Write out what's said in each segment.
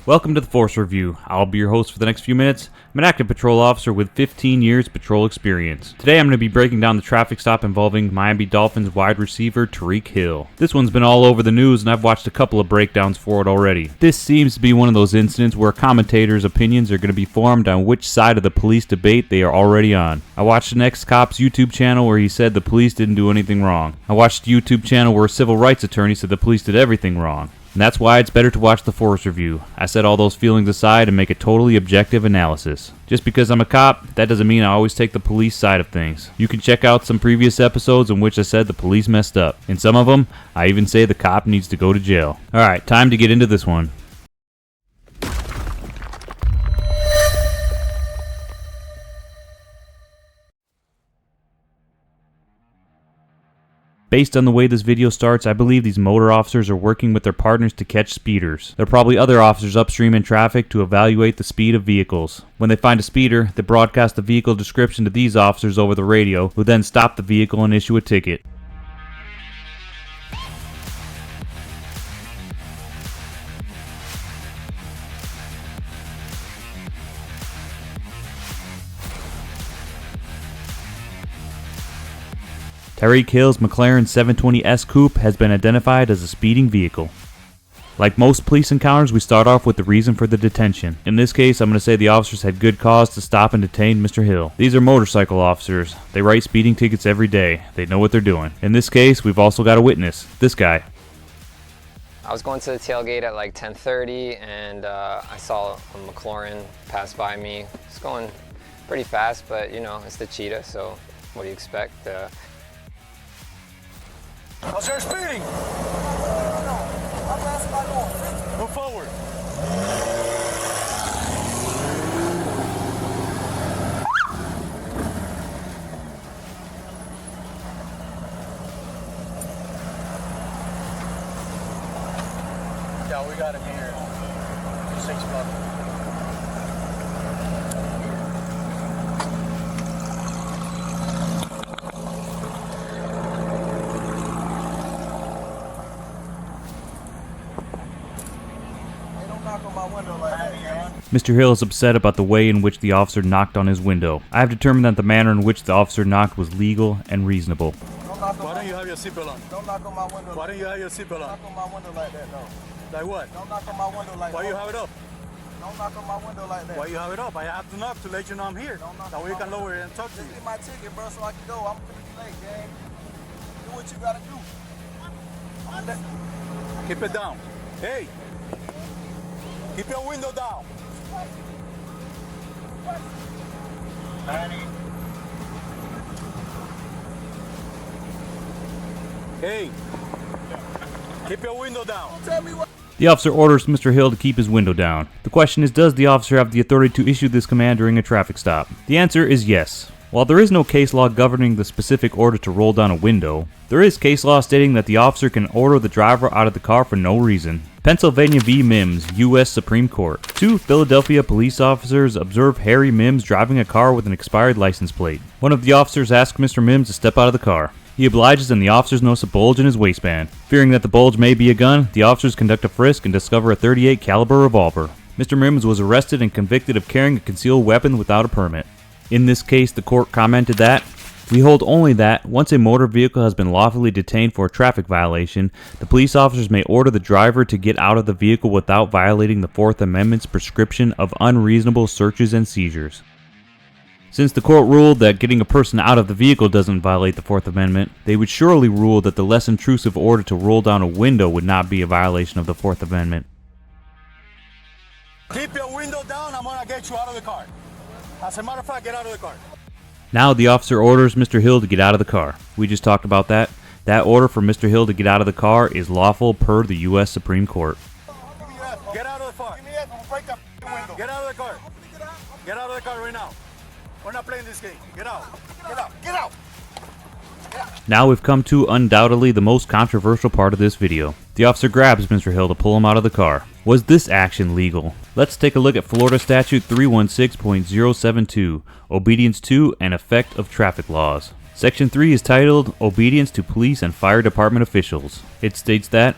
Welcome to the Force Review. I'll be your host for the next few minutes. I'm an active patrol officer with 15 years patrol experience. Today I'm going to be breaking down the traffic stop involving Miami Dolphins wide receiver Tyreek Hill. This one's been all over the news and I've watched a couple of breakdowns for it already. This seems to be one of those incidents where commentators' opinions are going to be formed on which side of the police debate they are already on. I watched the next cop's YouTube channel where he said the police didn't do anything wrong. I watched the YouTube channel where a civil rights attorney said the police did everything wrong. And that's why it's better to watch the Force Review. I set all those feelings aside and make a totally objective analysis. Just because I'm a cop, that doesn't mean I always take the police side of things. You can check out some previous episodes in which I said the police messed up. In some of them, I even say the cop needs to go to jail. Alright, time to get into this one. Based on the way this video starts, I believe these motor officers are working with their partners to catch speeders. There are probably other officers upstream in traffic to evaluate the speed of vehicles. When they find a speeder, they broadcast the vehicle description to these officers over the radio, who then stop the vehicle and issue a ticket. Tyreek Hill's McLaren 720S Coupe has been identified as a speeding vehicle. Like most police encounters, we start off with the reason for the detention. In this case, I'm going to say the officers had good cause to stop and detain Mr. Hill. These are motorcycle officers. They write speeding tickets every day. They know what they're doing. In this case, we've also got a witness, this guy. I was going to the tailgate at like 10:30 and I saw a McLaren pass by me. It's going pretty fast, but you know, it's the Cheetah, so what do you expect? How's your speeding? Move forward. Yeah, we got him here. 6 o'clock. Mr. Hill is upset about the way in which the officer knocked on his window. I have determined that the manner in which the officer knocked was legal and reasonable. Why don't you have your seatbelt on? Don't knock on my window. Why don't you have your seatbelt on? Don't knock on my window like that, no. Like what? Don't knock on my window like that. Why you have it up? Don't knock on my window like that. Why you have it up? I have to knock to let you know I'm here. That way you can lower it and talk to Just you. get my ticket, bro, so I can go. I'm gonna be late, gang. Do what you gotta do. Keep it down. Hey! Keep your window down. Hey! Keep your window down. Don't tell me what. The officer orders Mr. Hill to keep his window down. The question is, does the officer have the authority to issue this command during a traffic stop? The answer is yes. While there is no case law governing the specific order to roll down a window, there is case law stating that the officer can order the driver out of the car for no reason. Pennsylvania v. Mims, U.S. Supreme Court. 2 Philadelphia police officers observed Harry Mims driving a car with an expired license plate. One of the officers asked Mr. Mims to step out of the car. He obliges and the officers notice a bulge in his waistband. Fearing that the bulge may be a gun, the officers conduct a frisk and discover a .38 caliber revolver. Mr. Mims was arrested and convicted of carrying a concealed weapon without a permit. In this case, the court commented that, "We hold only that, once a motor vehicle has been lawfully detained for a traffic violation, the police officers may order the driver to get out of the vehicle without violating the Fourth Amendment's prescription of unreasonable searches and seizures." Since the court ruled that getting a person out of the vehicle doesn't violate the Fourth Amendment, they would surely rule that the less intrusive order to roll down a window would not be a violation of the Fourth Amendment. Keep your window down, I'm gonna get you out of the car. As a matter of fact, get out of the car. Now the officer orders Mr. Hill to get out of the car. We just talked about that. That order for Mr. Hill to get out of the car is lawful per the U.S. Supreme Court. Get out of the car. Give me that, I'm gonna break that window. Get out of the car. Get out of the car right now. We're not playing this game. Get out. Get out, get out. Now we've come to undoubtedly the most controversial part of this video. The officer grabs Mr. Hill to pull him out of the car. Was this action legal? Let's take a look at Florida Statute 316.072, Obedience to and Effect of Traffic Laws. Section 3 is titled Obedience to Police and Fire Department Officials. It states that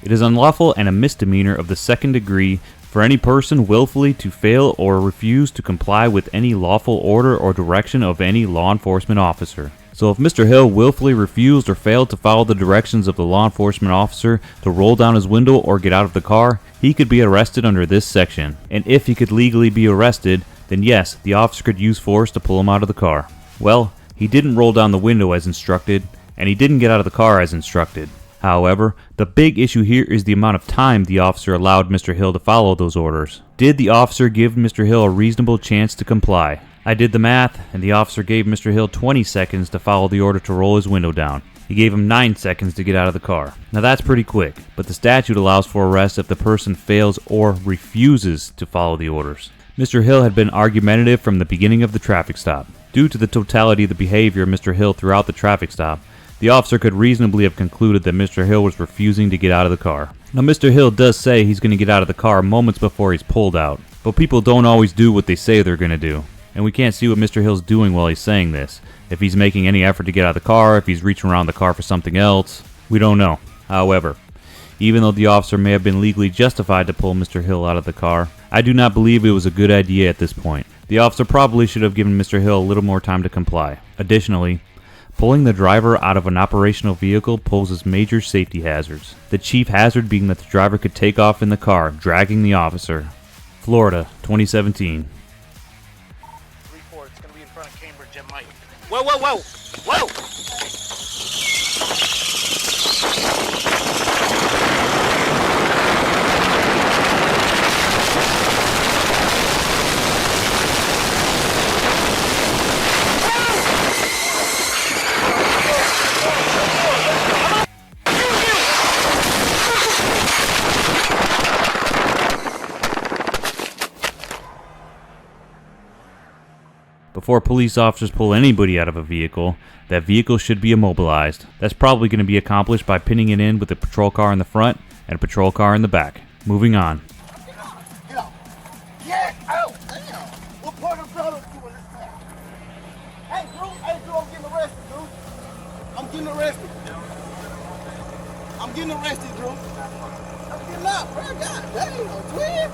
it is unlawful and a misdemeanor of the second degree For any person willfully to fail or refuse to comply with any lawful order or direction of any law enforcement officer. So if Mr. Hill willfully refused or failed to follow the directions of the law enforcement officer to roll down his window or get out of the car, he could be arrested under this section. And if he could legally be arrested, then yes, the officer could use force to pull him out of the car. Well, he didn't roll down the window as instructed, and he didn't get out of the car as instructed. However, the big issue here is the amount of time the officer allowed Mr. Hill to follow those orders. Did the officer give Mr. Hill a reasonable chance to comply? I did the math, and the officer gave Mr. Hill 20 seconds to follow the order to roll his window down. He gave him 9 seconds to get out of the car. Now that's pretty quick, but the statute allows for arrest if the person fails or refuses to follow the orders. Mr. Hill had been argumentative from the beginning of the traffic stop. Due to the totality of the behavior of Mr. Hill throughout the traffic stop, the officer could reasonably have concluded that Mr. Hill was refusing to get out of the car. Now Mr. Hill does say he's going to get out of the car moments before he's pulled out, but people don't always do what they say they're going to do. And we can't see what Mr. Hill's doing while he's saying this. If he's making any effort to get out of the car, if he's reaching around the car for something else, we don't know. However, even though the officer may have been legally justified to pull Mr. Hill out of the car, I do not believe it was a good idea at this point. The officer probably should have given Mr. Hill a little more time to comply. Additionally, pulling the driver out of an operational vehicle poses major safety hazards. The chief hazard being that the driver could take off in the car, dragging the officer. Florida, 2017. 3-4, it's going to be in front of Cambridge at Mike. Whoa, whoa, whoa! Whoa! Before police officers pull anybody out of a vehicle, that vehicle should be immobilized. That's probably going to be accomplished by pinning it in with a patrol car in the front and a patrol car in the back. Moving on. Get out. Get out. Damn. What part of the doing this time? Hey, Drew, I'm getting arrested, Drew. I'm getting arrested. I'm getting arrested, Drew. I'm getting out, bro. God damn, twin.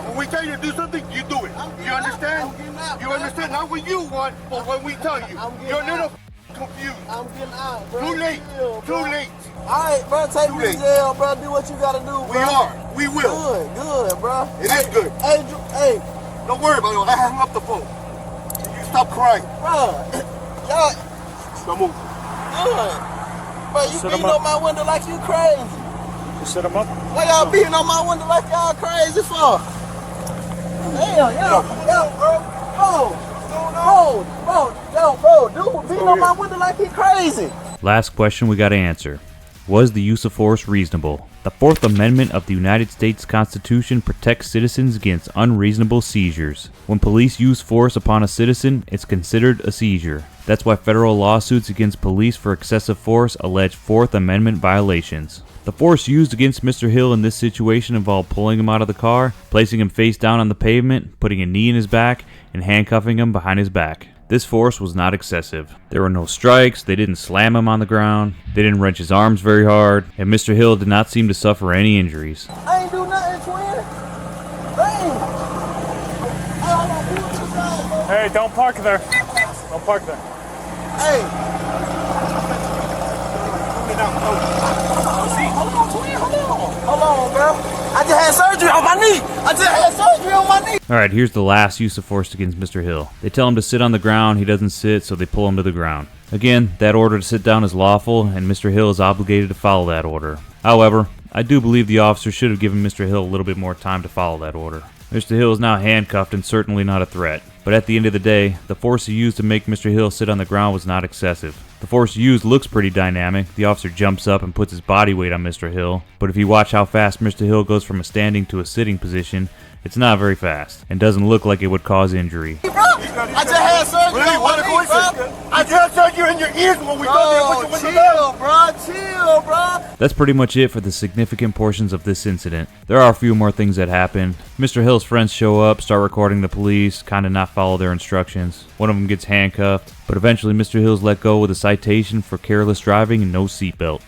When we tell you to do something, you do it. You understand? You understand? Not what you want, but what we tell you. You're a little confused. I'm getting out, bro. Too late. Chill, Too late. All right, bro. Take me to jail, bro. Do what you gotta do, bro. We are. We will. Good, bro. It is good. Hey, Drew, hey, Don't worry about it. I hung up the phone. You stop crying. bro. Y'all, Don't move. good. Bro, you beating on my window like you crazy. You set him up? Why y'all beating on my window like y'all crazy for? Damn, bro, dude, beating on my window like he crazy. Last question we gotta answer. Was the use of force reasonable? The Fourth Amendment of the United States Constitution protects citizens against unreasonable seizures. When police use force upon a citizen, it's considered a seizure. That's why federal lawsuits against police for excessive force allege Fourth Amendment violations. The force used against Mr. Hill in this situation involved pulling him out of the car, placing him face down on the pavement, putting a knee in his back, and handcuffing him behind his back. This force was not excessive. There were no strikes, they didn't slam him on the ground, they didn't wrench his arms very hard, and Mr. Hill did not seem to suffer any injuries. I ain't do nothing, twin. Damn. Hey, don't park there. Don't park there. Hey. Hold on, twin. Hold on, bro. I just had surgery on my knee. Alright, here's the last use of force against Mr. Hill. They tell him to sit on the ground, he doesn't sit, so they pull him to the ground. Again, that order to sit down is lawful, and Mr. Hill is obligated to follow that order. However, I do believe the officer should have given Mr. Hill a little bit more time to follow that order. Mr. Hill is now handcuffed and certainly not a threat. But at the end of the day, the force he used to make Mr. Hill sit on the ground was not excessive. The force used looks pretty dynamic. The officer jumps up and puts his body weight on Mr. Hill. But if you watch how fast Mr. Hill goes from a standing to a sitting position, it's not very fast, and doesn't look like it would cause injury. I just had surgery on my knee, bro. I just heard you in your ears when we told you Chill, bro. That's pretty much it for the significant portions of this incident. There are a few more things that happen. Mr. Hill's friends show up, start recording the police, kinda not follow their instructions. One of them gets handcuffed, but eventually Mr. Hill's let go with a citation for careless driving and no seatbelt.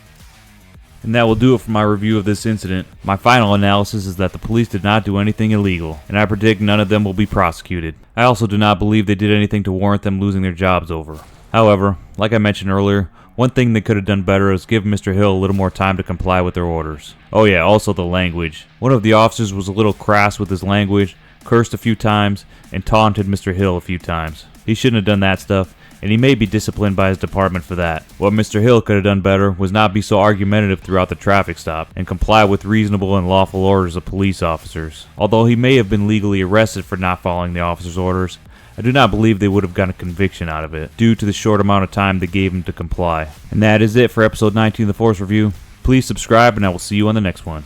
And that will do it for my review of this incident. My final analysis is that the police did not do anything illegal, and I predict none of them will be prosecuted. I also do not believe they did anything to warrant them losing their jobs over. However, like I mentioned earlier, one thing they could have done better is give Mr. Hill a little more time to comply with their orders. Oh yeah, also the language. One of the officers was a little crass with his language, cursed a few times, and taunted Mr. Hill a few times. He shouldn't have done that stuff, and he may be disciplined by his department for that. What Mr. Hill could have done better was not be so argumentative throughout the traffic stop, and comply with reasonable and lawful orders of police officers. Although he may have been legally arrested for not following the officer's orders, I do not believe they would have gotten a conviction out of it, due to the short amount of time they gave him to comply. And that is it for episode 19 of the Force Review. Please subscribe, and I will see you on the next one.